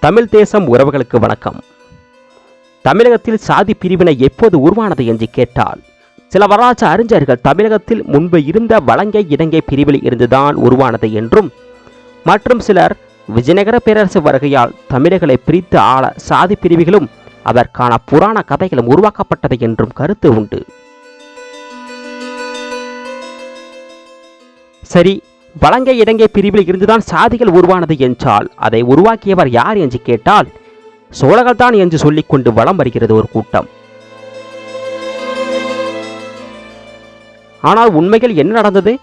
தமிழ் தேசம் உறவுகளுக்கு வணக்கம். தமிழகத்தில் சாதி பிரிவினை எப்போது உருவானது என்று கேட்டால், சில வரலாற்று அறிஞர்கள் தமிழகத்தில் முன்பு இருந்த வலங்கை இடங்கை பிரிவில் இருந்துதான் உருவானது என்றும், மற்றும் சிலர் விஜயநகர பேரரசு வருகையால் தமிழர்களை பிரித்து ஆள சாதி பிரிவுகளும் அதற்கான புராண கதைகளும் உருவாக்கப்பட்டது என்றும் கருத்து உண்டு. சரி, வலங்கை இடங்கை பிரிவில் இருந்துதான் சாதிகள் உருவானது என்றால் அதை உருவாக்கியவர் யார் என்று கேட்டால், சோழர்கள் தான் என்று சொல்லிக்கொண்டு வலம் வருகிறது ஒரு கூட்டம். ஆனால் உண்மையில் என்ன நடந்தது?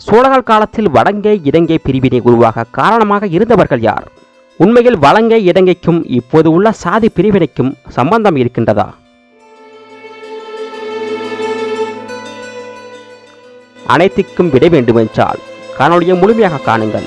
சோழர்கள் காலத்தில் வலங்கை இடங்கை பிரிவினை உருவாக காரணமாக இருந்தவர்கள் யார்? உண்மையில் வலங்கை இடங்கைக்கும் இப்போது உள்ள சாதி பிரிவினைக்கும் சம்பந்தம் இருக்கின்றதா? அனைத்துக்கும் விட வேண்டுமென்றால் காணொலியை முழுமையாக காணுங்கள்.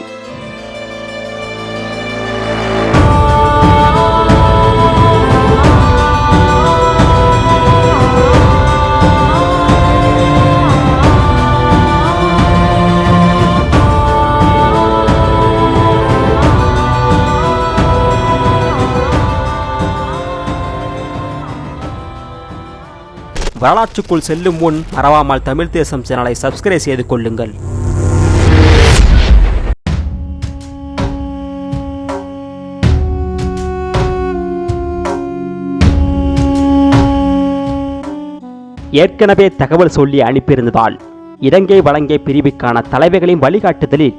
வரலாற்றுக்குள் செல்லும் முன் மறவாமல் தமிழ் தேசம் சேனலை சப்ஸ்கிரைப் செய்து கொள்ளுங்கள். ஏற்கனவே தகவல் சொல்லி அனுப்பியிருந்ததால் இடங்கை வலங்கை பிரிவுக்கான தலைவர்களின் வழிகாட்டுதலில்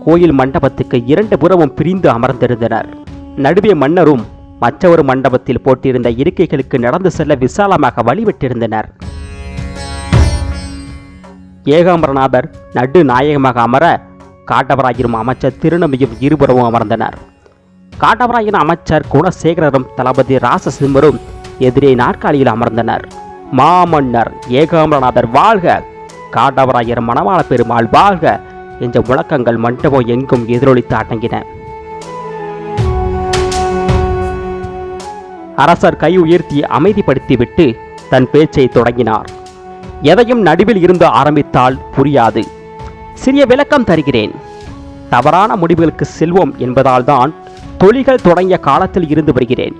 கோயில் மண்டபத்துக்கு இரண்டு புறமும் பிரிந்து அமர்ந்திருந்தனர். நடுவே மன்னரும் மற்றொரு மண்டபத்தில் போட்டிருந்த இருக்கைகளுக்கு நடந்து செல்ல விசாலமாக வழிவிட்டிருந்தனர். ஏகாம்பரநாதர் நடு நாயகமாக அமர, காட்டவராயரும் அமைச்சர் திருநம்பியும் இருபுறமும் அமர்ந்தனர். காட்டவராயின் அமைச்சர் குணசேகரரும் தளபதி ராசசிம்மரும் எதிரே நாற்காலியில் அமர்ந்தனர். மாமன்னர் ஏகாம்பரநாதர் வாழ்க, காட்டவராயர் மணவாள பெருமாள் வாழ்க என்ற முழக்கங்கள் மண்டபம் எங்கும் எதிரொலித்து அடங்கின. அரசர் கை உயர்த்தி அமைதிப்படுத்திவிட்டு தன் பேச்சை தொடங்கினார். எதையும் நடுவில் இருந்து ஆரம்பித்தால் புரியாது. சிறிய விளக்கம் தருகிறேன். தவறான முடிவுகளுக்கு செல்வோம் என்பதால் தான் தொழில்கள் தொடங்கிய காலத்தில் இருந்து வருகிறேன்.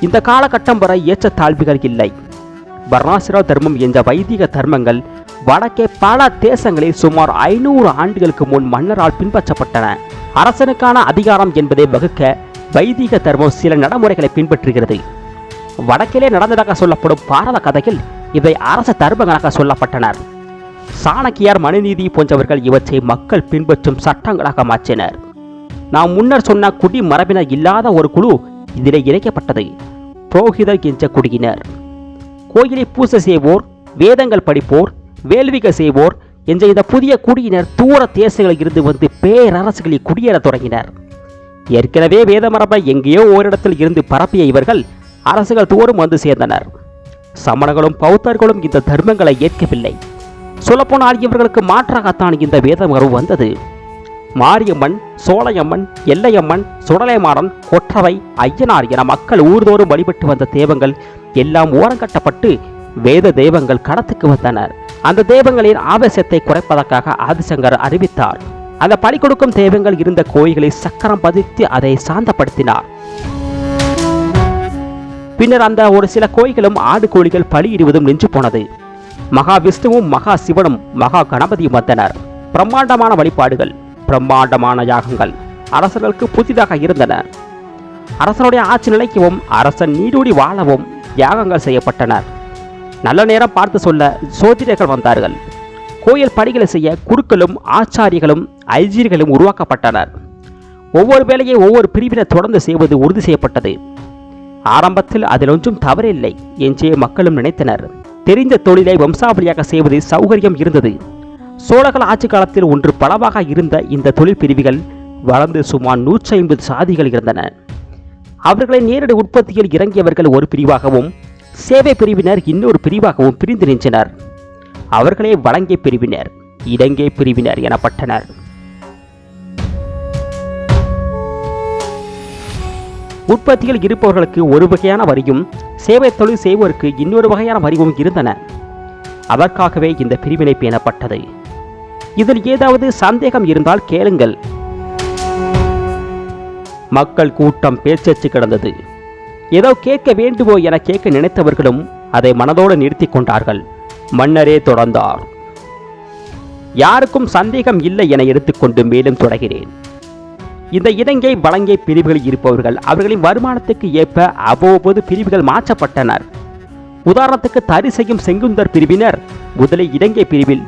இந்த காலகட்டம் வரை ஏற்றத்தாழ்வுகள் இல்லை. வர்ணாசிர தர்மம் என்ற வைதிக தர்மங்கள் வடக்கே பல தேசங்களில் சுமார் 500 ஆண்டுகளுக்கு முன் மன்னரால் பின்பற்றப்பட்டன. அரசனுக்கான அதிகாரம் என்பதை வகுக்க வைதிக தர்மம் சில நடைமுறைகளை பின்பற்றுகிறது. வடக்கிலே நடந்ததாக சொல்லப்படும் பாரத கதையில் இவை அரச தர்மங்களாக சொல்லப்பட்டனர். சாணக்கியார், மனுநீதி போன்றவர்கள் இவற்றை மக்கள் பின்பற்றும் சட்டங்களாக மாற்றினர். நாம் முன்னர் சொன்ன குடி மரபினர் இல்லாத ஒரு குழு இதிலே இணைக்கப்பட்டது. புரோகிதர் என்ற குடியினர். கோயிலை பூசை செய்வோர், வேதங்கள் படிப்போர், வேள்விகள் செய்வோர் என்ற இந்த புதிய குடியினர் தூர தேசங்களில் இருந்து வந்து பேரரசுகளில் குடியேற தொடங்கினர். ஏற்கனவே வேத மரபை எங்கேயோ ஓரிடத்தில் இருந்து பரப்பிய இவர்கள் அரசுகள் தோறும் வந்து சேர்ந்தனர். சமணர்களும் பௌத்தர்களும் இந்த தர்மங்களை ஏற்கவில்லை. சொல்லப்போனால் இவர்களுக்கு மாற்றாகத்தான் இந்த வேத மரபு வந்தது. மாரியம்மன், சோழையம்மன், எல்லையம்மன், சுடலைமாறன், கொற்றவை, ஐயனார் என மக்கள் ஊர்தோறும் வழிபட்டு வந்த தெய்வங்கள் எல்லாம் ஓரங்கட்டப்பட்டு வேத தெய்வங்கள் கடத்துக்கு வந்தனர். அந்த தெய்வங்களின் ஆவேசத்தை குறைப்பதற்காக ஆதிசங்கர் அறிவித்தார். அந்த பலி கொடுக்கும் தெய்வங்கள் இருந்த கோயில்களை சக்கரம் பதித்து அதை சாந்தப்படுத்தினார். பின்னர் அந்த ஒரு சில கோயில்களும் ஆடு கோழிகள் பலியிடுவதும் நின்று போனது. மகா விஷ்ணுவும் மகா சிவனும் மகா கணபதியும் வந்தனர். பிரம்மாண்டமான வழிபாடுகள், பிரம்மாண்டமான யாகங்கள் அரசர்களுக்கு புதிதாக இருந்தன. அரசனுடைய ஆட்சி நிலைக்கவும் அரசன் நீடூடி வாழவும் யாகங்கள் செய்யப்பட்டனர். நல்ல நேரம் பார்த்து சொல்ல சோதிடர்கள் வந்தார்கள். கோயில் பணிகளை செய்ய குருக்களும் ஆச்சாரிகளும் ஐஜீர்களும் உருவாக்கப்பட்டனர். ஒவ்வொரு வேலையை ஒவ்வொரு பிரிவினர் தொடர்ந்து செய்வது உறுதி செய்யப்பட்டது. ஆரம்பத்தில் அதில் ஒன்றும் தவறில்லை என்றே மக்களும் நினைத்தனர். தெரிந்த தொழிலை வம்சாவளியாக செய்வது சௌகரியம் இருந்தது. சோழர்கள் ஆட்சி காலத்தில் ஒன்று பலவாக இருந்த இந்த தொழில் பிரிவுகள் வளர்ந்து சுமார் 150 சாதிகள் இருந்தன. அவர்களை நேரடி உற்பத்தியில் இறங்கியவர்கள் ஒரு பிரிவாகவும், சேவை பிரிவினர் இன்னொரு பிரிவாகவும் பிரிந்து நின்றனர். அவர்களே வலங்கை பிரிவினர், இடங்கை பிரிவினர் எனப்பட்டனர். உற்பத்தியில் இருப்பவர்களுக்கு ஒரு வகையான வரியும், சேவை தொழில் செய்வோருக்கு இன்னொரு வகையான வரியும் இருந்தன. அதற்காகவே இந்த பிரிவினை பேணப்பட்டது. இதில் ஏதாவது சந்தேகம் இருந்தால் கேளுங்கள். மக்கள் கூட்டம் பேச்சச்சு கிடந்தது. ஏதோ கேட்க வேண்டுமோ என கேட்க நினைத்தவர்களும் அதை மனதோடு நிறுத்தி கொண்டார்கள். மன்னரே தொடர்ந்தார். யாருக்கும் சந்தேகம் இல்லை என எடுத்துக்கொண்டு மேலும் தொடர்கிறேன். இந்த இலங்கை வழங்கை பிரிவுகளில் இருப்பவர்கள் அவர்களின் வருமானத்துக்கு ஏற்ப அவ்வப்போது பிரிவுகள் மாற்றப்பட்டனர். உதாரணத்துக்கு தரி செய்யும் செங்குந்தர் பிரிவினர் முதலில் இலங்கை பிரிவில்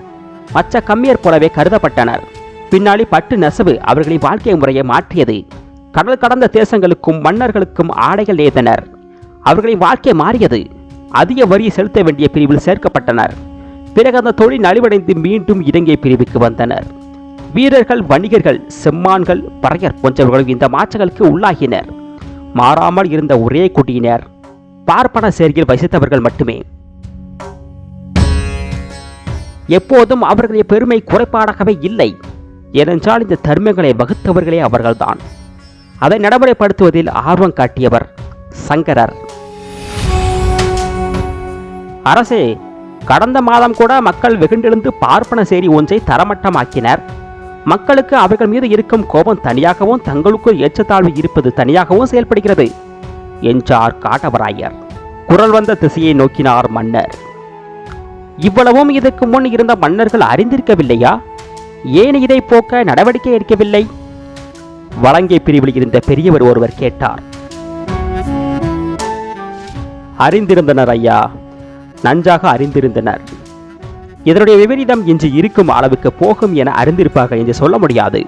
மற்ற கம்மியர் போலவே கருதப்பட்டனர். பின்னாடி பட்டு நெசவு அவர்களின் வாழ்க்கை முறையை மாற்றியது. கடல் கடந்த தேசங்களுக்கும் மன்னர்களுக்கும் ஆடைகள் நெய்தனர். அவர்களின் வாழ்க்கை மாறியது. அதிக வரியை செலுத்த வேண்டிய பிரிவில் சேர்க்கப்பட்டனர். பிறகு அந்த தொழில் நலிவடைந்து மீண்டும் இலங்கை பிரிவுக்கு வந்தனர். வீரர்கள், வணிகர்கள், செம்மான்கள், பறையர் போன்றவர்களும் இந்த மாற்றங்களுக்கு உள்ளாகினர். மாறாமல் இருந்த ஒரே குடியினர் பார்ப்பன சேர்க்கையில் வசித்தவர்கள் மட்டுமே. எப்போதும் அவர்களுடைய பெருமை குறைபாடாகவே இல்லை. ஏனென்றால் இந்த தர்மங்களை வகுத்தவர்களே அவர்கள்தான். அதை நடைமுறைப்படுத்துவதில் ஆர்வம் காட்டியவர் சங்கரர். அரசே, கடந்த மாதம் கூட மக்கள் வெகுண்டெழுந்து பார்ப்பன சேரி ஒன்றை தரமட்டமாக்கினர். மக்களுக்கு அவர்கள் மீது இருக்கும் கோபம் தனியாகவும் தங்களுக்குள் ஏற்றத்தாழ்வு இருப்பது தனியாகவும் செயல்படுகிறது என்றார் காட்டவராயர். குரல் வந்த திசையை நோக்கினார் மன்னர். இவ்வளவும் இதற்கு முன் இருந்த மன்னர்கள் அறிந்திருக்கவில்லையா? ஏன் இதை போக்க நடவடிக்கை எடுக்கவில்லை? வழங்கை பிரிவில் இருந்த பெரியவர் ஒருவர் கேட்டார். அறிந்திருந்தனர் ஐயா, நன்றாக அறிந்திருந்தனர். இதனுடைய விபரீதம் இன்று இருக்கும் அளவுக்கு போகும் என அறிந்திருப்பார்கள் என்று சொல்ல முடியாது.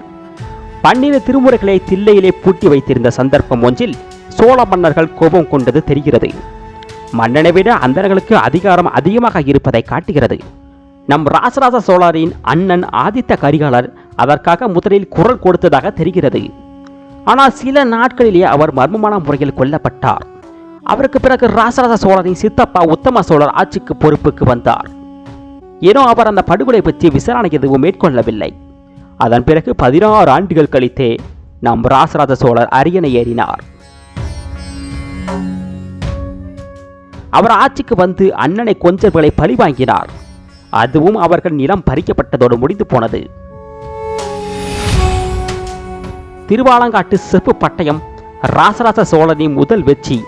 12 திருமுறைகளை தில்லையிலே பூட்டி வைத்திருந்த சந்தர்ப்பம் ஒன்றில் சோழ மன்னர்கள் கோபம் கொண்டது தெரிகிறது. மன்னனை விட அந்தணர்களுக்கு அதிகாரம் அதிகமாக இருப்பதை காட்டுகிறது. நம் ராசராச சோழரின் அண்ணன் ஆதித்த கரிகாலர் அதற்காக முதலில் குரல் கொடுத்ததாக தெரிகிறது. ஆனால் சில நாட்களிலேயே அவர் மர்மமான முறையில் கொல்லப்பட்டார். அவருக்கு பிறகு ராசராச சோழரின் சித்தப்பா உத்தம சோழர் ஆட்சிக்கு பொறுப்புக்கு வந்தார். ஏனோ அவர் அந்த படுகொலை பற்றி விசாரணை எதுவும் மேற்கொள்ளவில்லை. அதன் பிறகு 16 ஆண்டுகள் கழித்தே நம் ராசராஜ சோழர் அரியணை ஏறினார். அவர் ஆட்சிக்கு வந்து அண்ணனை கொஞ்சர்களை பழி வாங்கினார். அதுவும் அவர்கள் நிலம் பறிக்கப்பட்டதோடு முடிந்து போனது. திருவாலங்காட்டு செப்பு பட்டயம் ராசராச சோழனின் முதல் வெற்றி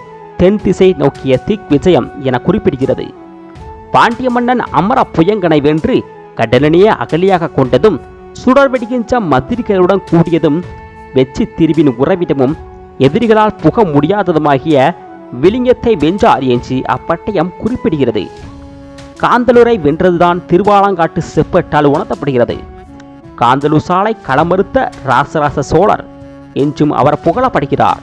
தென் திசை நோக்கிய திக் விஜயம் என குறிப்பிடுகிறது. பாண்டிய மன்னன் அமர புயங்கனை வென்று கடலனையே அகலியாக கொண்டதும் சுடர் வெடிக்கின்ற மந்திரிகளுடன் கூடியதும் வெற்றி திருவின் உறவிடமும் எதிரிகளால் புக முடியாததுமாகிய விலிங்கத்தை வென்றார் என்று அப்பட்டயம் குறிப்பிடுகிறது. காந்தலூரை வென்றதுதான் திருவாலங்காட்டு செப்பட்டால் உணர்த்தப்படுகிறது. காந்தலூர் சாலை களமறுத்த ராசராச சோழர் என்றும் அவர் புகழப்படுகிறார்.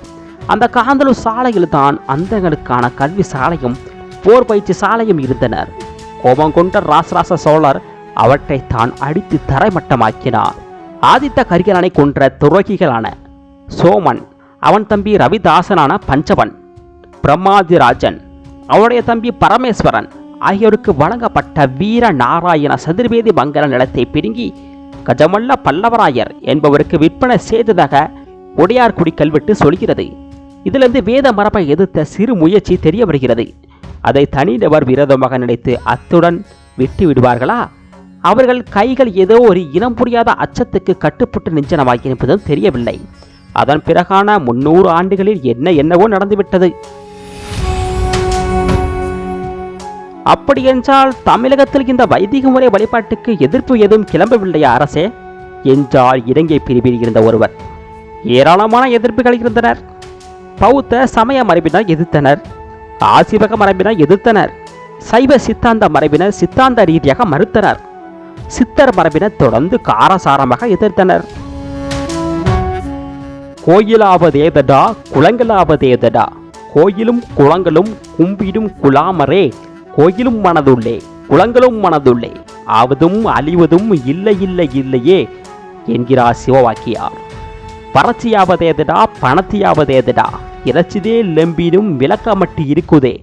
அந்த காந்தலூர் சாலையில் தான் அந்தங்களுக்கான கல்வி சாலையும் போர் பயிற்சி சாலையும் இருந்தனர். கோபம் கொண்ட ராசராச சோழர் அவற்றை தான் அடித்து தரைமட்டமாக்கினார். ஆதித்த கரிகாலனை கொன்ற துரோகிகளான சோமன், அவன் தம்பி ரவிதாசனான பஞ்சவன், பிரம்மாதிராஜன், அவருடைய தம்பி பரமேஸ்வரன் ஆகியோருக்கு வழங்கப்பட்ட வீர நாராயண சதுர்வேதி மங்கல நிலத்தை பிடுங்கி கஜமல்ல பல்லவராயர் என்பவருக்கு விற்பனை செய்ததாக உடையார்குடி கல்வெட்டு சொல்கிறது. இதிலிருந்து வேத மரபை எதிர்த்த சிறு முயற்சி தெரிய வருகிறது. அதை தனிநபர் விரோதமாக நினைத்து அத்துடன் விட்டு விடுவார்களா? அவர்கள் கைகள் ஏதோ ஒரு இனம் புரியாத அச்சத்துக்கு கட்டுப்பட்டு நின்றனவாகி என்பதும் தெரியவில்லை. அதன் பிறகான 300 ஆண்டுகளில் என்னவோ நடந்துவிட்டது. அப்படியென்றால் தமிழகத்தில் இந்த வைதிக முறை வழிபாட்டுக்கு எதிர்ப்பு எதுவும் கிளம்பவில்லையா அரசே என்றால் இலங்கை பிரிவில் இருந்த ஒருவர். ஏராளமான எதிர்ப்புகள் இருந்தனர். பௌத்த சமய மரபினர் எதிர்த்தனர். ஆசிவக மரபினர் எதிர்த்தனர். சைவ சித்தாந்த மரபினர் சித்தாந்த ரீதியாக மறுத்தனர். சித்தர் மரபினர் தொடர்ந்து காரசாரமாக எதிர்த்தனர். கோயிலாவதேதடா குளங்களாவதேதடா, கோயிலும் குளங்களும் கும்பிடும் குலாமரே, கோயிலும் மனதுள்ளே குளங்களும் மனதுள்ளே, ஆவதும் அழிவதும் இல்லை இல்லை இல்லையே என்கிறார் சிவவாக்கியார். பறச்சியாவதேதடா பணத்தியாவதேதடா, இறைச்சிதே லெம்பினும் விளக்கமட்டு இருக்குதே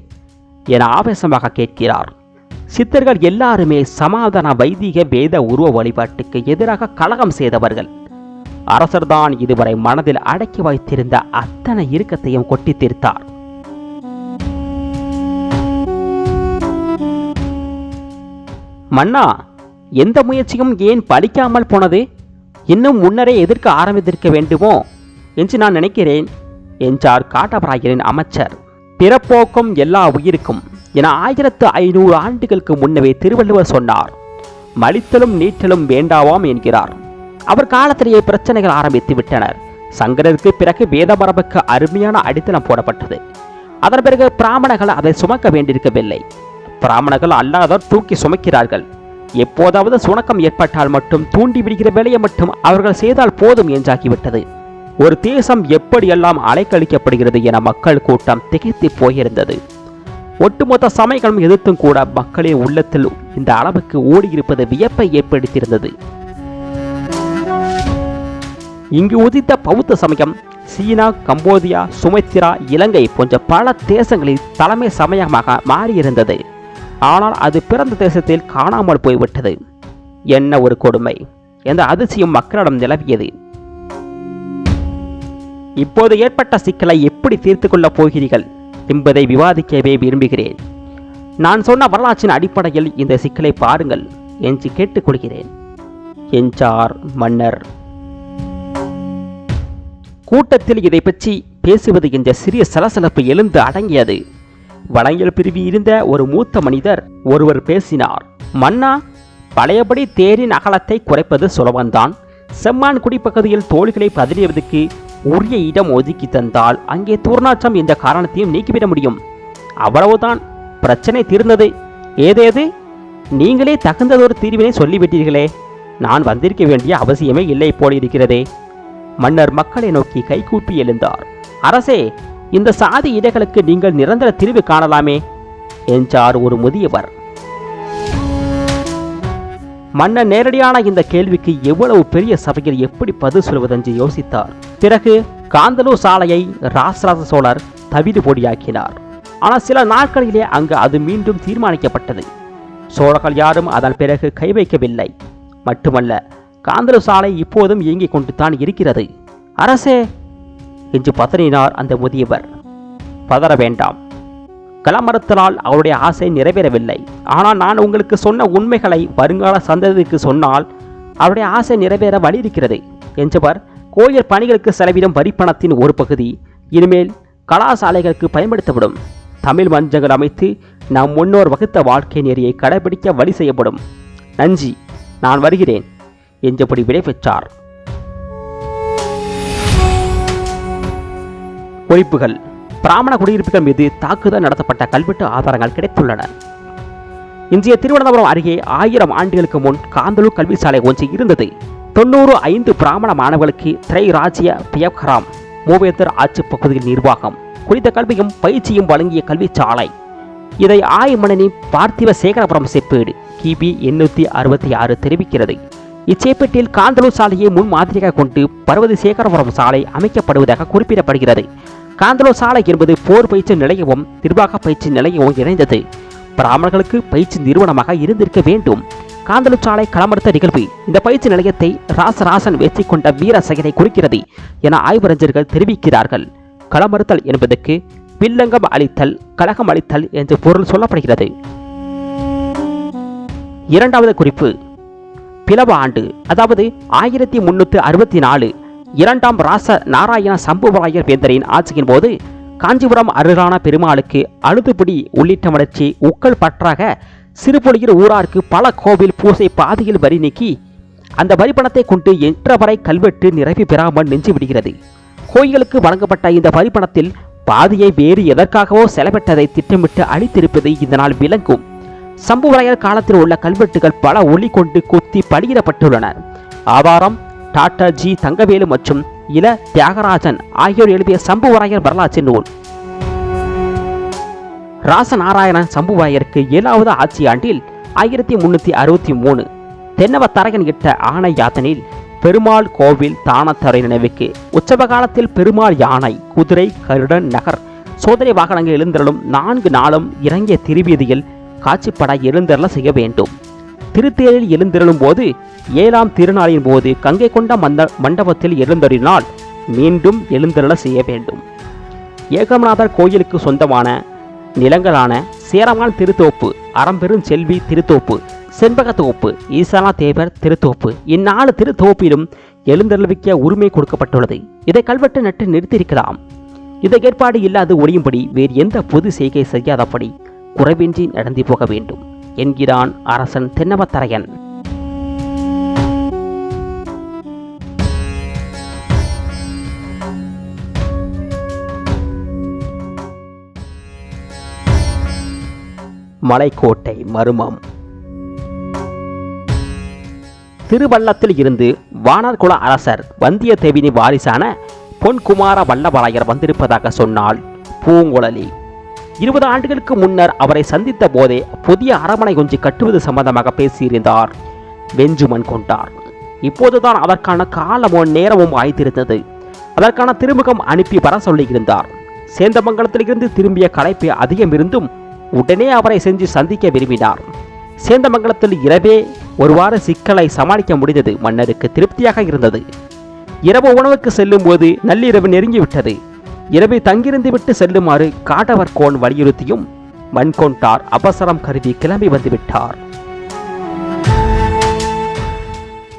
என ஆவேசமாக கேட்கிறார். சித்தர்கள் எல்லாருமே சமாதான வைதிக வேத உருவ வழிபாட்டுக்கு எதிராக கலகம் செய்தவர்கள். அரசர்தான் இதுவரை மனதில் அடக்கி வைத்திருந்த அத்தனை இறுக்கத்தையும் கொட்டி தீர்த்தார். மன்னா, எந்த முயற்சியும் ஏன் பலிக்காமல் போனது? இன்னும் முன்னரே எதிர்க்க ஆரம்பித்திருக்க வேண்டுமோ என்று நான் நினைக்கிறேன் என்றார் காட்டவராயரின் அமைச்சர். பிறப்போக்கும் எல்லா உயிருக்கும் என 1500 ஆண்டுகளுக்கு முன்னவே திருவள்ளுவர் சொன்னார். மலித்தலும் நீட்டலும் வேண்டாவாம் என்கிறார். அவர் காலத்திலேயே பிரச்சனைகள் ஆரம்பித்து விட்டனர். சங்கரருக்கு பிறகு வேத மரபுக்கு அருமையான அடித்தளம் போடப்பட்டது. அதன் பிறகு பிராமணர்கள் அதை சுமக்க வேண்டியிருக்கவில்லை. பிராமணர்கள் அல்லாதவர் தூக்கி சுமக்கிறார்கள். எப்போதாவது சுணக்கம் ஏற்பட்டால் மட்டும் தூண்டி விடுகிற வேலையை மட்டும் அவர்கள் செய்தால் போதும் என்றாகிவிட்டது. ஒரு தேசம் எப்படியெல்லாம் அலைக்கழிக்கப்படுகிறது என மக்கள் கூட்டம் திகைத்து போயிருந்தது. ஒட்டுமொத்த சமயங்களும் எதிர்த்தும் கூட மக்களின் உள்ளத்தில் இந்த அளவுக்கு ஓடியிருப்பது வியப்பை ஏற்படுத்தியிருந்தது. இங்கு உதித்த பௌத்த சமயம் சீனா, கம்போதியா, சுமத்ரா, இலங்கை போன்ற பல தேசங்களில் தலைமை சமயமாக மாறியிருந்தது. ஆனால் அது பிறந்த தேசத்தில் காணாமல் போய்விட்டது. என்ன ஒரு கொடுமை! என்ற அதிசயம் மக்களிடம் நிலவியது. இப்போது ஏற்பட்ட சிக்கலை எப்படி தீர்த்து கொள்ளப் போகிறீர்கள் என்பதை விவாதிக்கவே விரும்புகிறேன். நான் சொன்ன வரலாற்றின் அடிப்படையில் இந்த சிக்கலை பாருங்கள் என்று கேட்டுக்கொள்கிறேன் என்றார் மன்னர். கூட்டத்தில் இதை பற்றி பேசுவது என்ற சிறிய சலசலப்பு எழுந்து அடங்கியது. வடங்கில் பிரிவி இருந்த ஒரு மூத்த மனிதர் ஒருவர் பேசினார். மன்னா, பழையபடி தேரின் அகலத்தை குறைப்பது சுலபந்தான். செம்மான் குடிப்பகுதியில் தோள்களை பதிலுவதற்கு உரிய இடம் ஒதுக்கி தந்தால் அங்கே தூர்நாற்றம் என்ற காரணத்தையும் நீக்கிவிட முடியும். அவ்வளவுதான், பிரச்சனை தீர்ந்தது. ஏதேது, நீங்களே தகுந்ததொரு தீர்வினை சொல்லிவிட்டீர்களே. நான் வந்திருக்க வேண்டிய அவசியமே இல்லை போல் இருக்கிறதே. மன்னர் மக்களை நோக்கி கைகூப்பி எழுந்தார். அரசே, இந்த சாதி இடைகளுக்கு நீங்கள் நிரந்தர தீர்வு காணலாமே என்றார் ஒரு முதியவர். மன்னர் நேரடியான இந்த கேள்விக்கு எவ்வளவு பெரிய சபையில் எப்படி பதில் சொல்வதென்று யோசித்தார். பிறகு காந்தலூர் சாலையை ராசராச சோழர் தவிடு பொடியாக்கினார். ஆனால் சில நாட்களிலே அங்கு அது மீண்டும் தீர்மானிக்கப்பட்டது. சோழர்கள் யாரும் அதன் பிறகு கை வைக்கவில்லை. மட்டுமல்ல, காந்தலூர் சாலை இப்போதும் இயங்கிக் கொண்டுதான் இருக்கிறது. அரசே என்று பதறினார் அந்த முதியவர். பதற வேண்டாம். களமறுத்தலால் அவருடைய ஆசை நிறைவேறவில்லை. ஆனால் நான் உங்களுக்கு சொன்ன உண்மைகளை வருங்கால சந்ததிக்கு சொன்னால் அவருடைய ஆசை நிறைவேற வழி இருக்கிறது என்றவர் கோயில் பணிகளுக்கு செலவிடும் வரிப்பணத்தின் ஒரு பகுதி இனிமேல் கலாசாலைகளுக்கு பயன்படுத்தப்படும். தமிழ் மஞ்சங்கள் அமைத்து நம் முன்னோர் வகுத்த வாழ்க்கை நெறியை கடைபிடிக்க வழி செய்யப்படும். நன்றி, நான் வருகிறேன் என்றபடி விடை பெற்றார். குறிப்புகள்: பிராமண குடியிருப்புகள் மீது தாக்குதல் நடத்தப்பட்ட கல்வெட்டு ஆதாரங்கள் கிடைத்துள்ளன. இன்றைய திருவனந்தபுரம் அருகே 1000 ஆண்டுகளுக்கு முன் காந்தலூர் கல்வி சாலை ஒன்று இருந்தது. 95 பிராமண மாணவர்களுக்கு திரைராஜ்ய பியப்கராம் மூவேந்தர் ஆட்சி பகுதியில் நிர்வாகம் குறித்த கல்வியும் பயிற்சியும் வழங்கிய கல்வி சாலை. இதை ஆய்மணனி பார்த்திவ சேகரபுரம் செப்பேடு கிபி 866 தெரிவிக்கிறது. இச்சேப்பேட்டில் காந்தலூர் சாலையை முன் மாதிரியாக கொண்டு பர்வதி சேகரபுரம் சாலை அமைக்கப்படுவதாக குறிப்பிடப்படுகிறது. காந்தலூர் சாலை என்பது போர் பயிற்சி நிலையமும் நிர்வாக பயிற்சி நிலையமும் இணைந்தது. பிராமணர்களுக்கு பயிற்சி நிறுவனமாக இருந்திருக்க வேண்டும். காந்தலூர் சாலை களமறுத்த நிகழ்வு இந்த பயிற்சி நிலையத்தை ராசராசன் வெற்றி கொண்ட வீர செயலை குறிக்கிறது என ஆய்வறிஞர்கள் தெரிவிக்கிறார்கள். களமறுத்தல் என்பதற்கு வில்லங்கம் அளித்தல், கலகம் அளித்தல் என்று பொருள் சொல்லப்படுகிறது. இரண்டாவது குறிப்பு: பிளவ ஆண்டு, அதாவது 1364 இரண்டாம் ராச நாராயண சம்புவராயர் வேந்தரின் ஆட்சியின் போது காஞ்சிபுரம் அருளான பெருமாளுக்கு அழுதுபிடி உள்ளிட்ட வளர்ச்சி உக்கள் பற்றாக சிறுபொலியில் ஊராருக்கு பல கோவில் பூசை பாதியில் வரி நீக்கி அந்த வரி பணத்தை கொண்டு என்றவரை கல்வெட்டு நிறைவு பெறாமல் நின்று விடுகிறது. கோயிலுக்கு வழங்கப்பட்ட இந்த வரி பணத்தில் பாதியை வேறு எதற்காகவோ செலவிட்டதை திட்டமிட்டு அளித்திருப்பது இதனால் விளங்கும். சம்புவராயர் காலத்தில் உள்ள கல்வெட்டுகள் பல ஒளி கொண்டு குத்தி பலியிடப்பட்டுள்ளன. ஆதாரம்: டாக்டர் ஜி தங்கவேலு மற்றும் இள தியாகராஜன் ஆகியோர் எழுதிய சம்புவராயர் வரலாற்று நூல். ராசநாராயணன் சம்புவராயருக்கு 7வது ஆட்சி ஆண்டில் 1363 தென்னவத்தரையன் இட்ட ஆணை யாத்தனில் பெருமாள் கோவில் தானத்தரை நினைவுக்கு உற்சவ காலத்தில் பெருமாள் யானை, குதிரை, கருடன், நகர் சோதனை வாகனங்கள் எழுந்தருளும் 4 நாளும் இறங்கிய திருவீதியில் காட்சிப்பட எழுந்தருள செய்ய வேண்டும். திருத்தேரில் எழுந்தருளும் போது 7ஆம் திருநாளின் போது கங்கை கொண்ட மண்டபத்தில் எழுந்தருளினால் மீண்டும் எழுந்தருள செய்ய வேண்டும். ஏகமநாதர் கோயிலுக்கு சொந்தமான நிலங்களான சேரமான் திருத்தோப்பு, அறம்பெருஞ்செல்வி திருத்தோப்பு, செண்பகத்தோப்பு, ஈசானா தேவர் திருத்தோப்பு, இந்நாலு திருத்தோப்பிலும் எழுந்தருள்விக்க உரிமை கொடுக்கப்பட்டுள்ளது. இதை கல்வெட்டு நட்டு நிறுத்தியிருக்கலாம். இதை ஏற்பாடு இல்லாது ஒழியும்படி வேறு எந்த பொது செய்கை செய்யாதபடி குறைவின்றி நடந்து போக வேண்டும் என்கிறான் அரசன் தென்னவத்தரையன். மலைக்கோட்டை மர்மம். திருவள்ளத்தில் இருந்து வானர்குல அரசர் வந்தியத்தேவனின் வாரிசான பொன்குமார வல்லவராயர் வந்திருப்பதாக சொன்னால் பூங்குழலி. 20 ஆண்டுகளுக்கு முன்னர் அவரை சந்தித்த போதே புதிய அரண்மனை ஒன்று கட்டுவது சம்பந்தமாக பேசியிருந்தார் பெஞ்சமின் கொண்டார். இப்போதுதான் அதற்கான காலமும் நேரமும் ஆய்த்திருந்தது. அதற்கான திருமுகம் அனுப்பி வர சொல்லியிருந்தார். சேந்தமங்கலத்திலிருந்து திரும்பிய களைப்பு அதிகம் இருந்தும் உடனே அவரை சென்று சந்திக்க விரும்பினார். சேந்தமங்கலத்தில் இரவே ஒருவாறு சிக்கலை சமாளிக்க முடிந்தது. மன்னருக்கு திருப்தியாக இருந்தது. இரவு உணவுக்கு செல்லும் போது நள்ளிரவு நெருங்கிவிட்டது. இரவு தங்கியிருந்து விட்டு செல்லுமாறு காடவர்கோன் வலியுறுத்தியும் மண்கொண்டார் அவசரம் கருதி கிளம்பி வந்துவிட்டார்.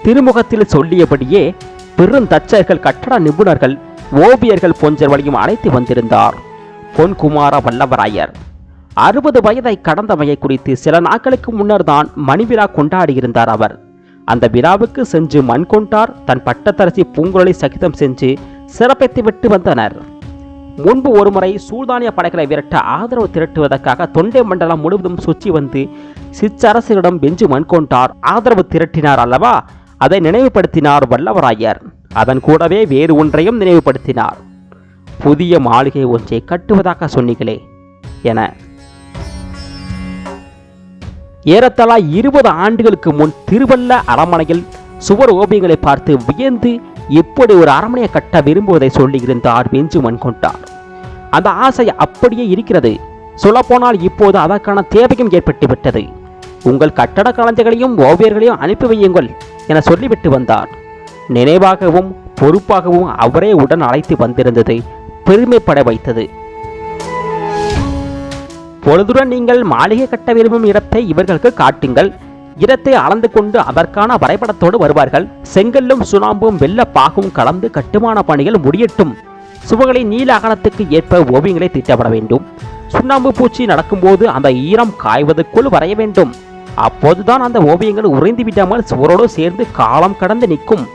திருமுகத்தில் சொல்லியபடியே பெருந்தச்சர்கள், கட்டட நிபுணர்கள், ஓவியர்கள் போன்றவர்களையும் அழைத்து வந்திருந்தார் பொன்குமார வல்லவராயர். 60 வயதை கடந்தமையை குறித்து சில நாட்களுக்கு முன்னர் தான் மணிவிழா கொண்டாடியிருந்தார் அவர். அந்த விழாவுக்கு சென்று மண்கொண்டார் தன் பட்டத்தரசி பூங்குழலி சகிதம் சென்று சிறப்பித்து விட்டு வந்தனர். முன்பு ஒருமுறை சூழ்தானிய படைகளை விரட்ட ஆதரவு திரட்டுவதற்காக தொண்டை மண்டலம் முழுவதும் சுற்றி வந்து சிற்றரசரிடம் பெஞ்சு மண்கொண்டார் ஆதரவு திரட்டினார் அல்லவா? அதை நினைவுபடுத்தினார் வல்லவராயர். அதன் கூடவே வேறு ஒன்றையும் நினைவுபடுத்தினார். புதிய மாளிகை ஒன்றை கட்டுவதாக சொன்னீங்களே என. ஏறத்தாழ 20 ஆண்டுகளுக்கு முன் திருவள்ள அரண்மனையில் சுவர் ஓவியங்களை பார்த்து வியந்து இப்படி ஒரு அரண்மனையை கட்ட விரும்புவதை சொல்லியிருந்தார் பெஞ்சமின் கொண்டார். அந்த ஆசை அப்படியே இருக்கிறது. சொல்லப்போனால் இப்போது அதற்கான தேவையும் ஏற்பட்டுவிட்டது. உங்கள் கட்டட கலைஞர்களையும் ஓவியர்களையும் அனுப்பி வையுங்கள் என சொல்லிவிட்டு வந்தார். நினைவாகவும் பொறுப்பாகவும் அவரே உடன் அழைத்து வந்திருந்தது பெருமைப்பட வைத்தது. பொழுதுடன் நீங்கள் மாளிகை கட்ட விரும்பும் இடத்தை இவர்களுக்கு காட்டுங்கள். இடத்தை அளந்து கொண்டு அதற்கான வரைபடத்தோடு வருவார்கள். செங்கல்லும் சுண்ணாம்பும் வெள்ளப்பாகும் கலந்து கட்டுமான பணிகள் முடியட்டும். சுவர்களின் நீல அகலத்துக்கு ஏற்ப ஓவியங்களை தீட்டப்பட வேண்டும். சுண்ணாம்பு பூச்சி நடக்கும்போது அந்த ஈரம் காய்வதற்குள் வரைய வேண்டும். அப்போதுதான் அந்த ஓவியங்கள் உறைந்து விடாமல் சுவரோடு சேர்ந்து காலம் கடந்து நிற்கும்.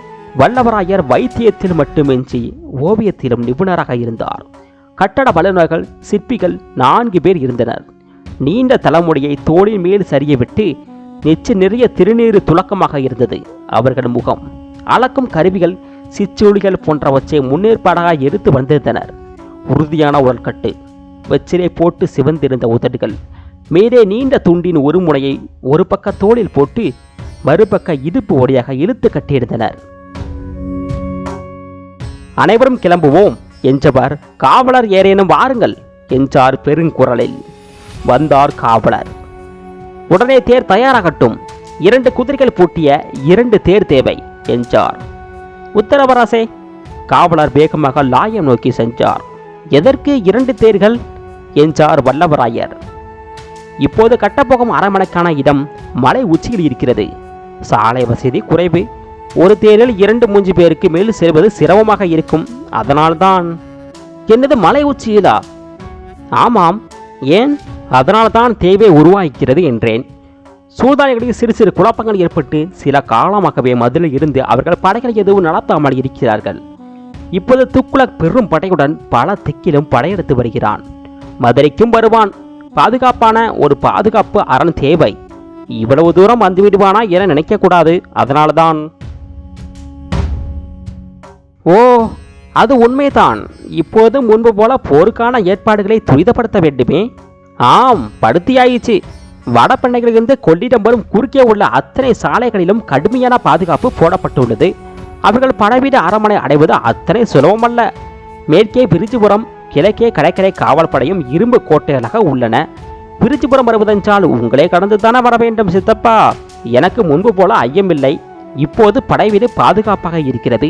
வல்லவராயர் வைத்தியத்தில் மட்டுமின்றி ஓவியத்திலும் நிபுணராக இருந்தார். கட்டட வல்லுநர்கள், சிற்பிகள் 4 பேர் இருந்தனர். நீண்ட தலைமுடியை தோளின் மேல் சரியவிட்டு நெச்சு நிறைய திருநீறு துளக்கமாக இருந்தது அவர்கள் முகம். அளக்கும் கருவிகள், சிற்றொலிகள் போன்றவற்றை முன்னேற்பாடாக எடுத்து வந்திருந்தனர். உறுதியான உடற்கட்டு, வெச்சிலை போட்டு சிவந்திருந்த உதடுகள், மேலே நீண்ட துண்டின் ஒரு முனையை ஒரு பக்க தோளில் போட்டு மறுபக்க இடுப்பு ஒடியாக இழுத்து கட்டியிருந்தனர். அனைவரும் கிளம்புவோம் என்றவர் காவலர் ஏறேனும் வாருங்கள் என்றார் பெருங்குரலில். வந்தார் காவலர். உடனே தேர் தயாராகட்டும். 2 குதிரைகள் பூட்டிய 2 தேர் தேவை என்றார். உத்தரவரசே. காவலர் வேகமாக லாயம் நோக்கி சென்றார். எதற்கு 2 தேர்கள் என்றார் வல்லவராயர். இப்போது கட்டப்போகும் அரண்மனைக்கான இடம் மலை உச்சியில் இருக்கிறது. சாலை வசதி குறைவு. ஒரு தேரில் 2-3 பேருக்கு மேல் செல்வது சிரமமாக இருக்கும். அதனால்தான். என்னது, மலை உச்சியிலா? ஆமாம். ஏன்? அதனால்தான் தேவை உருவாகிறது என்றேன். சூழ்தானிகளில் சிறு சிறு குழப்பங்கள் ஏற்பட்டு சில காலமாகவே மதுரையில் இருந்து அவர்கள் படைகள் எதுவும் நடத்தாமல் இருக்கிறார்கள். இப்போது துக்ளக் பெரும் படையுடன் பல திக்கிலும் படையெடுத்து வருகிறான். மதுரைக்கும் வருவான். பாதுகாப்பான ஒரு பாதுகாப்பு அரண் தேவை. இவ்வளவு தூரம் வந்து விடுவானா என நினைக்கக்கூடாது. அதனால்தான். ஓ, அது உண்மைதான். இப்போது முன்பு போல போருக்கான ஏற்பாடுகளை துரிதப்படுத்த வேண்டுமே. ஆம், படுத்தியாயிற்று. வடபெண்ணைகளிலிருந்து கொள்ளிடம் வரும் குறுக்கே உள்ள அத்தனை சாலைகளிலும் கடுமையான பாதுகாப்பு போடப்பட்டுள்ளது. அவர்கள் படைவீடு அரண்மனை அடைவது அத்தனை சுலபமல்ல. மேற்கே பிரிஜுபுரம், கிழக்கே கடற்கரை காவல் படையும் இரும்பு கோட்டைகளாக உள்ளன. பிரிஜுபுரம் வருவதென்றால் உங்களே கடந்து தானே வர வேண்டும் சித்தப்பா. எனக்கு முன்பு போல ஐயமில்லை. இப்போது படைவீடு பாதுகாப்பாக இருக்கிறது.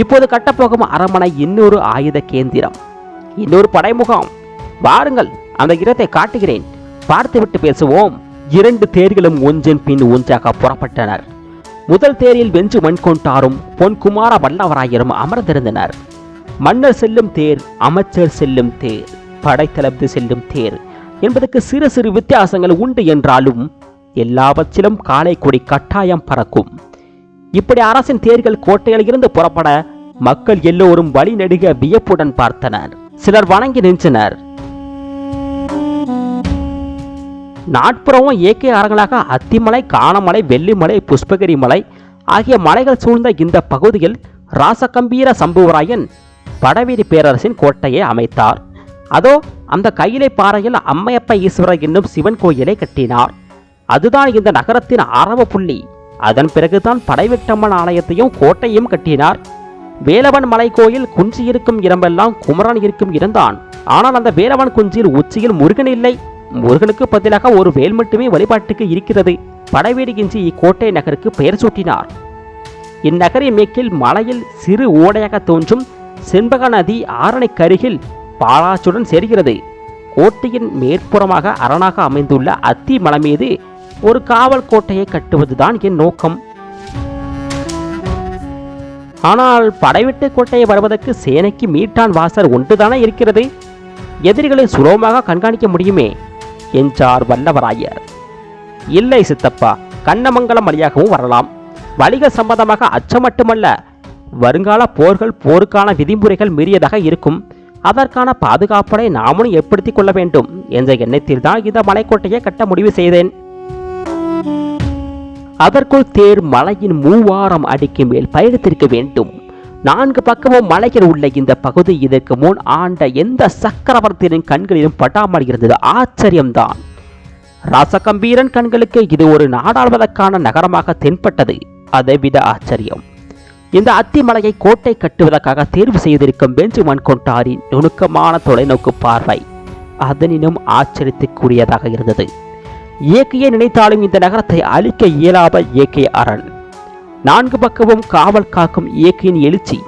இப்போது கட்டப்போகும் அரண்மனை இன்னொரு ஆயுத கேந்திரம், இன்னொரு படைமுகாம். வாருங்கள், அந்த இடத்தை காட்டுகிறேன். பார்த்துவிட்டு பேசுவோம். 2 தேர்களும் ஒன்றின் பின் ஒன்றாக புறப்பட்டனர். முதல் தேரில் வெஞ்சு மண்கொண்டாரும் பொன்குமார வல்லவராயரும் அமர்ந்திருந்தனர். மன்னர் செல்லும் தேர், அமைச்சர் செல்லும் தேர், படைத்தளபதி செல்லும் தேர் என்பதற்கு சிறு சிறு வித்தியாசங்கள் உண்டு என்றாலும் எல்லாவற்றிலும் காலை கொடி கட்டாயம் பறக்கும். இப்படி அரசின் தேர்கள் கோட்டையில் இருந்து புறப்பட மக்கள் எல்லோரும் வழி நெடுக வியப்புடன் பார்த்தனர். சிலர் வணங்கி நின்றனர். நாட்புறமும் இயற்கை அரங்களாக அத்திமலை, காணமலை, வெள்ளிமலை, புஷ்பகிரி மலை ஆகிய மலைகள் சூழ்ந்த இந்த பகுதியில் ராசகம்பீர சம்புவராயன் படவேரி பேரரசின் கோட்டையை அமைத்தார். அதோ அந்த கையிலை பாறையில் அம்மையப்ப ஈஸ்வரர் என்னும் சிவன் கோயிலை கட்டினார். அதுதான் இந்த நகரத்தின் ஆரம்ப புள்ளி. அதன் பிறகுதான் படைவெட்டம்மன் ஆலயத்தையும் கோட்டையும் கட்டினார். வேலவன் மலை கோயில் குஞ்சு இருக்கும் இடமெல்லாம் குமரன் இருக்கும் இடம்தான். ஆனால் அந்த வேலவன் குஞ்சில் உச்சியில் முருகன் இல்லை. முருகனுக்கு பதிலாக ஒரு வேல் மட்டுமே வழிபாட்டுக்கு இருக்கிறது. படைவேடி கிஞ்சி இக்கோட்டை நகருக்கு பெயர் சூட்டினார். இந்நகரின் மேற்கில் மலையில் சிறு ஓடையாக தோன்றும் செண்பக நதி ஆரணைக்கருகில் பாலாற்றுடன் சேர்கிறது. கோட்டையின் மேற்புறமாக அரணாக அமைந்துள்ள அத்தி மலை மீது ஒரு காவல் கோட்டையை கட்டுவதுதான் என் நோக்கம். ஆனால் படைவெட்டு கோட்டையை வருவதற்கு சேனைக்கு மீட்டான் வாசல் ஒன்றுதானே இருக்கிறது. எதிரிகளை சுலபமாக கண்காணிக்க முடியுமே என்றார் வல்லவராயர். இல்லை சித்தப்பா, கண்ணமங்கலம் வழியாகவும் வரலாம். வழிகள் சம்பந்தமாக அச்சம் மட்டுமல்ல, வருங்கால போர்கள் போருக்கான விதிமுறைகள் மீறியதாக இருக்கும். அதற்கான பாதுகாப்பை நாமும் ஏற்படுத்திக் கொள்ள வேண்டும் என்ற எண்ணத்தில் தான் இந்த மலைக்கோட்டையை கட்ட முடிவு செய்தேன். அதற்குள் தேர் மலையின் 3000 அடிக்கு மேல் பயணித்திருக்க வேண்டும். 4 பக்கமும் மலையில் உள்ள இந்த பகுதி இதற்கு முன் ஆண்ட எந்த சக்கரவர்த்தியின் கண்களிலும் பட்டாமல் இருந்தது ஆச்சரியம்தான். ராசகம்பீரன் கண்களுக்கு இது ஒரு நாடாளுவதற்கான நகரமாக தென்பட்டது. அதைவிட ஆச்சரியம், இந்த அத்திமலையை கோட்டை கட்டுவதற்காக தேர்வு செய்திருக்கும் பெஞ்சமின் கொண்டாரின் நுணுக்கமான தொலைநோக்கு பார்வை அதனினும் ஆச்சரியத்துக்குரியதாக இருந்தது. இயற்கையை நினைத்தாலும் இந்த நகரத்தை அழிக்க இயலாத இயற்கை அரண். 4 பக்கமும் காவல் காக்கும் இயற்கையின் எழுச்சி.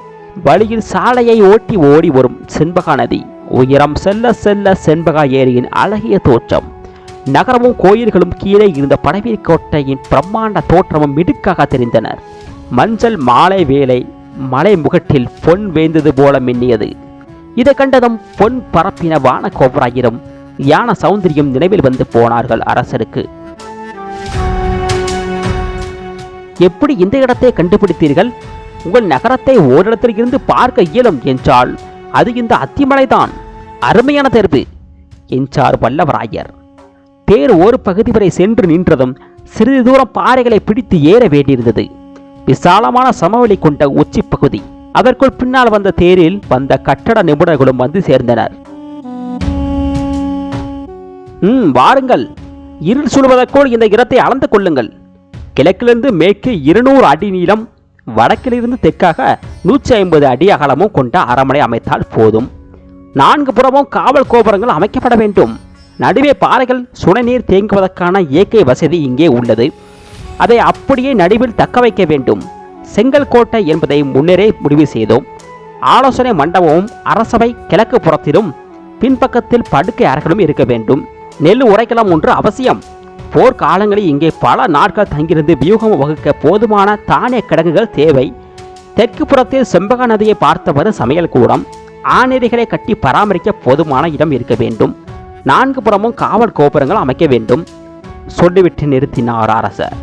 வழியில் சாலையை ஓட்டி ஓடி வரும் செண்பகா நதி. உயரம் செல்ல செல்ல செண்பகா ஏரியின் அழகிய தோற்றம். நகரமும் கோயில்களும் கீழே இருந்த படைவீர் கோட்டையின் பிரம்மாண்ட தோற்றமும் மிடுக்காக தெரிந்தனர். மஞ்சள் மாலை வேலை மலை முகட்டில் பொன் வேந்தது போல மின்னியது. இதை கண்டதும் பொன் பரப்பின வான கோபுராயிரம் யான சௌந்தரியம் நினைவில் வந்து போனார்கள் அரசருக்கு. எப்படி இந்த இடத்தை கண்டுபிடித்தீர்கள்? உங்கள் நகரத்தை ஓரிடத்தில் இருந்து பார்க்க இயலும் என்றால் அது இந்த அத்திமலைதான். அருமையான தேர்வு என்றார் வல்லவராயர். தேர் ஒரு பகுதி வரை சென்று நின்றதும் சிறிது தூரம் பாறைகளை பிடித்து ஏற வேண்டியிருந்தது. விசாலமான சமவெளி கொண்ட உச்சி பகுதி. அதற்குள் பின்னால் வந்த தேரில் வந்த கட்டட நிபுணர்களும் வந்து சேர்ந்தனர். வாருங்கள், இருள் சுடுவதற்குள் இந்த இடத்தை அளந்து கொள்ளுங்கள். கிழக்கிலிருந்து மேற்கு 200 அடி நீளம், வடக்கிலிருந்து தெற்காக 150 அடி அகலமும் கொண்ட அரண்மனை அமைத்தால் போதும். 4 புறமும் காவல் கோபுரங்கள் அமைக்கப்பட வேண்டும். நடுவே பாறைகள் சுனைநீர் தேங்குவதற்கான இயற்கை வசதி இங்கே உள்ளது. அதை அப்படியே நடுவில் தக்க வைக்க வேண்டும். செங்கல் கோட்டை என்பதை முன்னரே முடிவு செய்தோம். ஆலோசனை மண்டபமும் அரசவை கிழக்கு புறத்திலும் பின்பக்கத்தில் படுக்கை அறைகளும் இருக்க வேண்டும். நெல் உரைக்கலாம் ஒன்று அவசியம். போர்க்காலங்களில் இங்கே பல நாட்கள் தங்கியிருந்து வியூகம் வகுக்க போதுமான தானிய கிடங்குகள் தேவை. தெற்கு புறத்தில் செண்பக நதியை பார்த்தவர் சமையல் கூடம், ஆநெறிகளை கட்டி பராமரிக்க போதுமான இடம் இருக்க வேண்டும். 4 புறமும் காவல் கோபுரங்கள் அமைக்க வேண்டும் சொல்லிவிட்டு நிறுத்தினார் அரசர்.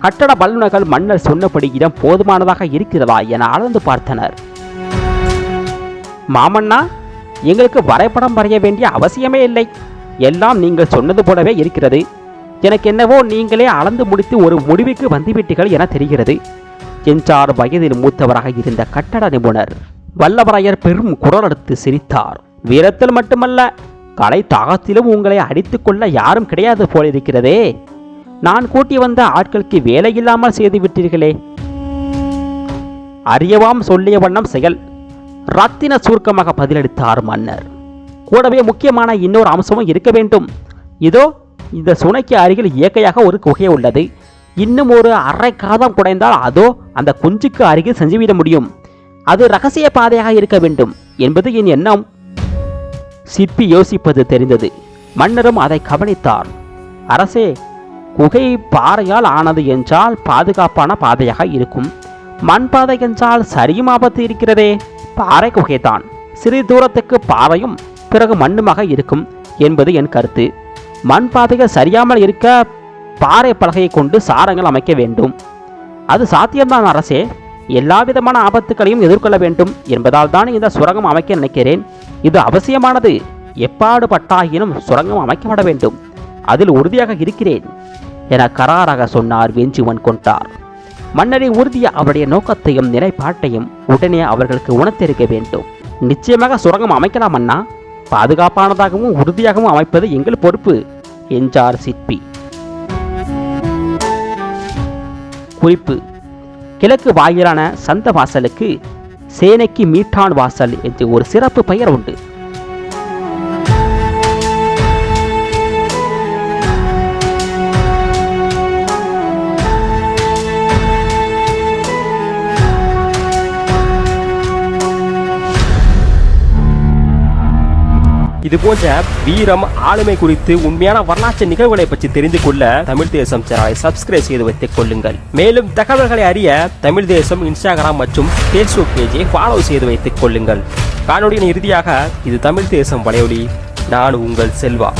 கட்டட வல்லுநர்கள் மன்னர் சொன்னபடி இடம் போதுமானதாக இருக்கிறதா என அளந்து பார்த்தனர். மாமன்னா, எங்களுக்கு வரைபடம் வரைய வேண்டிய அவசியமே இல்லை. எல்லாம் நீங்கள் சொன்னது போலவே இருக்கிறது. எனக்கு என்னவோ நீங்களே அளந்து முடித்து ஒரு முடிவுக்கு வந்துவிட்டீர்கள் என தெரிகிறது என்றார் வயதில் மூத்தவராக இருந்த கட்டட நிபுணர். வல்லவராயர் பெரும் குரல் எடுத்து சிரித்தார். வீரத்தில் மட்டுமல்ல, கலை தாகத்திலும் உங்களை அடித்துக் கொள்ள யாரும் கிடையாது போலிருக்கிறதே. நான் கூட்டி வந்த ஆட்களுக்கு வேலை இல்லாமல் செய்து விட்டீர்களே. அறியவாம் சொல்லிய வண்ணம் செயல், ரத்தின சுருக்கமாக பதிலளித்தார் மன்னர். கூடவே முக்கியமான இன்னொரு அம்சமும் இருக்க வேண்டும். இதோ இந்த சுனைக்கு அருகில் இயற்கையாக ஒரு குகை உள்ளது. இன்னும் ஒரு அரை காதம் குடைந்தால் அதோ அந்த குஞ்சுக்கு அருகில் செஞ்சுவிட முடியும். அது ரகசிய பாதையாக இருக்க வேண்டும் என்பது என் எண்ணம். சிற்பி யோசிப்பது தெரிந்தது. மன்னரும் அதை கவனித்தார். அரசே, குகை பாறையால் ஆனது என்றால் பாதுகாப்பான பாதையாக இருக்கும். மண் பாதை என்றால் சரியும் ஆபத்து இருக்கிறதே. பாறை குகைதான், சிறிது தூரத்துக்கு பாறையும் பிறகு மண்ணுமாக இருக்கும் என்பது என் கருத்து. மண் பாதைகள் சரியாமல் இருக்க பாறை பலகையை கொண்டு சாரங்கள் அமைக்க வேண்டும். அது சாத்தியம்தான் அரசே. எல்லா விதமான ஆபத்துக்களையும் எதிர்கொள்ள வேண்டும் என்பதால் தான் இந்த சுரங்கம் அமைக்க நினைக்கிறேன். இது அவசியமானது. எப்பாடு பட்டாயினும் சுரங்கம் அமைக்கப்பட வேண்டும். அதில் உறுதியாக இருக்கிறேன் என கராராக சொன்னார் வெஞ்சுவன் கொண்டார். மன்னரின் உறுதிய அவருடைய நோக்கத்தையும் நிலைப்பாட்டையும் உடனே அவர்களுக்கு உணர்த்திருக்க வேண்டும். நிச்சயமாக சுரங்கம் அமைக்கலாம் அண்ணா. பாதுகாப்பானதாகவும் உறுதியாகவும் அமைப்பது எங்கள் பொறுப்பு என்றார் சிற்பி. குறிப்பு: கிழக்கு வாயிலான சந்த வாசலுக்கு சேனைக்கு மீட்டான் வாசல் என்று ஒரு சிறப்பு பெயர் உண்டு. இது போன்ற வீரம், ஆளுமை குறித்து உண்மையான வரலாற்று நிகழ்வுகளை பற்றி தெரிந்து கொள்ள தமிழ் தேசம் சேனலை சப்ஸ்கிரைப் செய்து வைத்துக் கொள்ளுங்கள். மேலும் தகவல்களை அறிய தமிழ் தேசம் இன்ஸ்டாகிராம் மற்றும் ஃபேஸ்புக் பேஜை ஃபாலோ செய்து வைத்துக் கொள்ளுங்கள். காணொலியின் இறுதியாக இது தமிழ் தேசம் வலையொலி. நான் உங்கள் செல்வா.